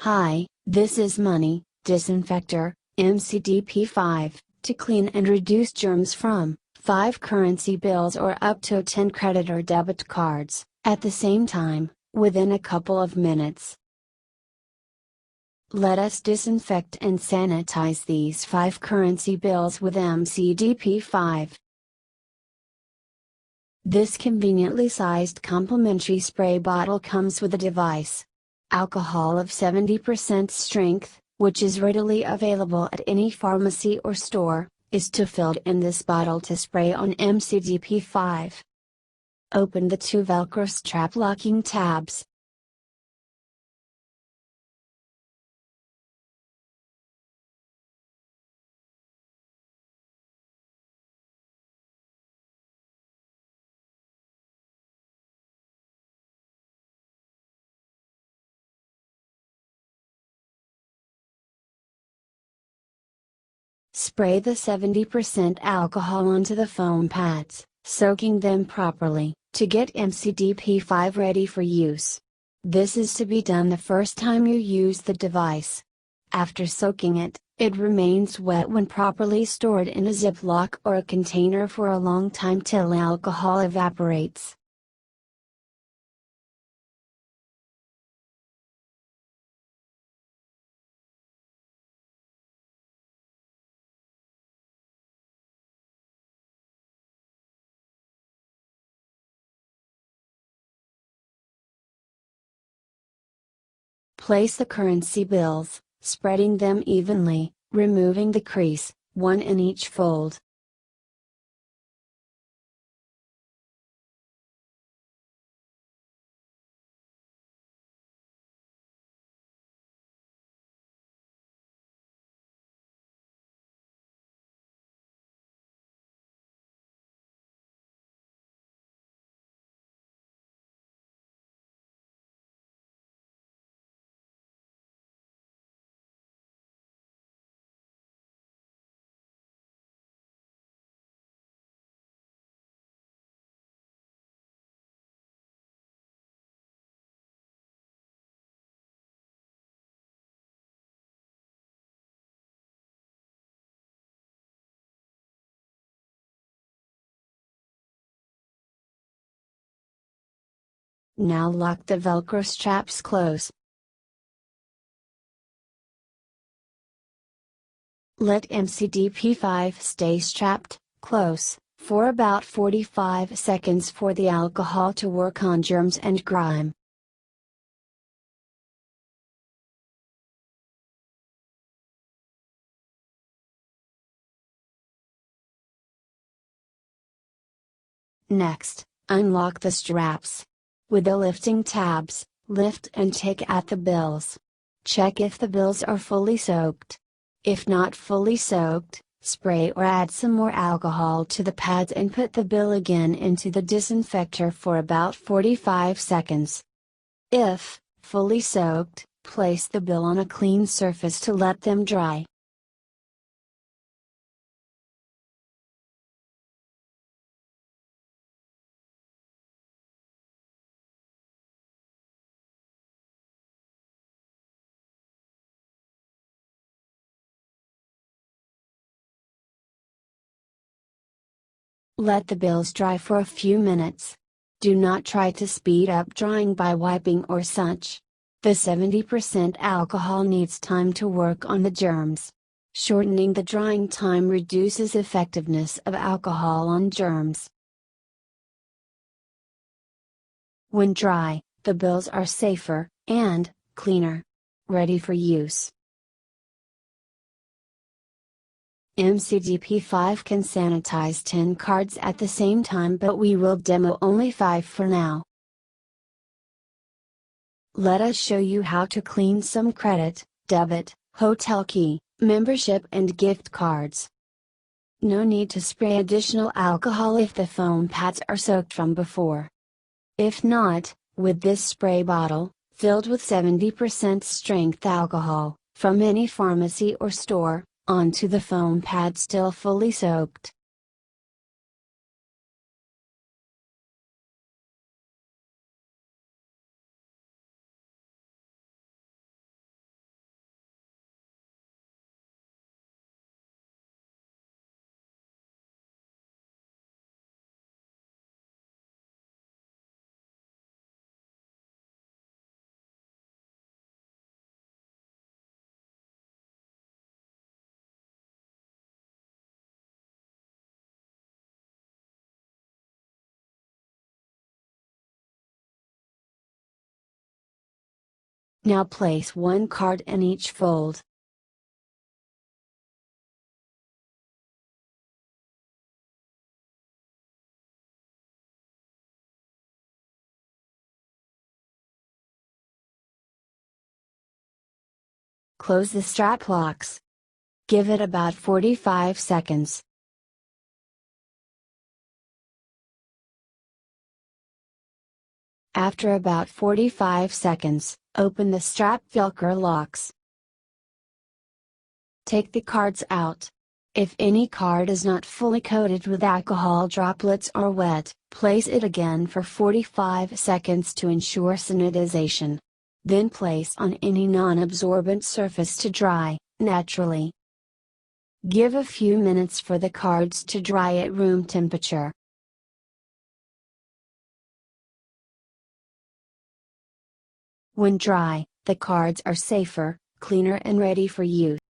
Hi, this is Money, Disinfector, MCD P5, to clean and reduce germs from 5 currency bills or up to 10 credit or debit cards, at the same time, within a couple of minutes. Let us disinfect and sanitize these 5 currency bills with MCD P5. This conveniently sized complimentary spray bottle comes with a device. Alcohol of 70% strength, which is readily available at any pharmacy or store, is filled in this bottle to spray on MCD P5. Open the 2 Velcro strap locking tabs. Spray the 70% alcohol onto the foam pads, soaking them properly, to get MCD P5 ready for use. This is to be done the first time you use the device. After soaking it, it remains wet when properly stored in a Ziploc or a container for a long time till alcohol evaporates. Place the currency bills, spreading them evenly, removing the crease, one in each fold. Now lock the Velcro straps close. Let MCD P5 stay strapped close for about 45 seconds for the alcohol to work on germs and grime. Next, unlock the straps. With the lifting tabs, lift and take out the bills. Check if the bills are fully soaked. If not fully soaked, spray or add some more alcohol to the pads and put the bill again into the disinfector for about 45 seconds. If fully soaked, place the bill on a clean surface to let them dry. Let the bills dry for a few minutes. Do not try to speed up drying by wiping or such. The 70% alcohol needs time to work on the germs. Shortening the drying time reduces effectiveness of alcohol on germs. When dry, the bills are safer and cleaner. Ready for use. MCD P5 can sanitize 10 cards at the same time, but we will demo only 5 for now. Let us show you how to clean some credit, debit, hotel key, membership and gift cards. No need to spray additional alcohol if the foam pads are soaked from before. If not, with this spray bottle, filled with 70% strength alcohol, from any pharmacy or store, onto the foam pad still fully soaked. Now place one card in each fold. Close the strap locks. Give it about 45 seconds. After about 45 seconds, open the strap Velcro locks. Take the cards out. If any card is not fully coated with alcohol droplets or wet, place it again for 45 seconds to ensure sanitization. Then place on any non-absorbent surface to dry, naturally. Give a few minutes for the cards to dry at room temperature. When dry, the cards are safer, cleaner and ready for use.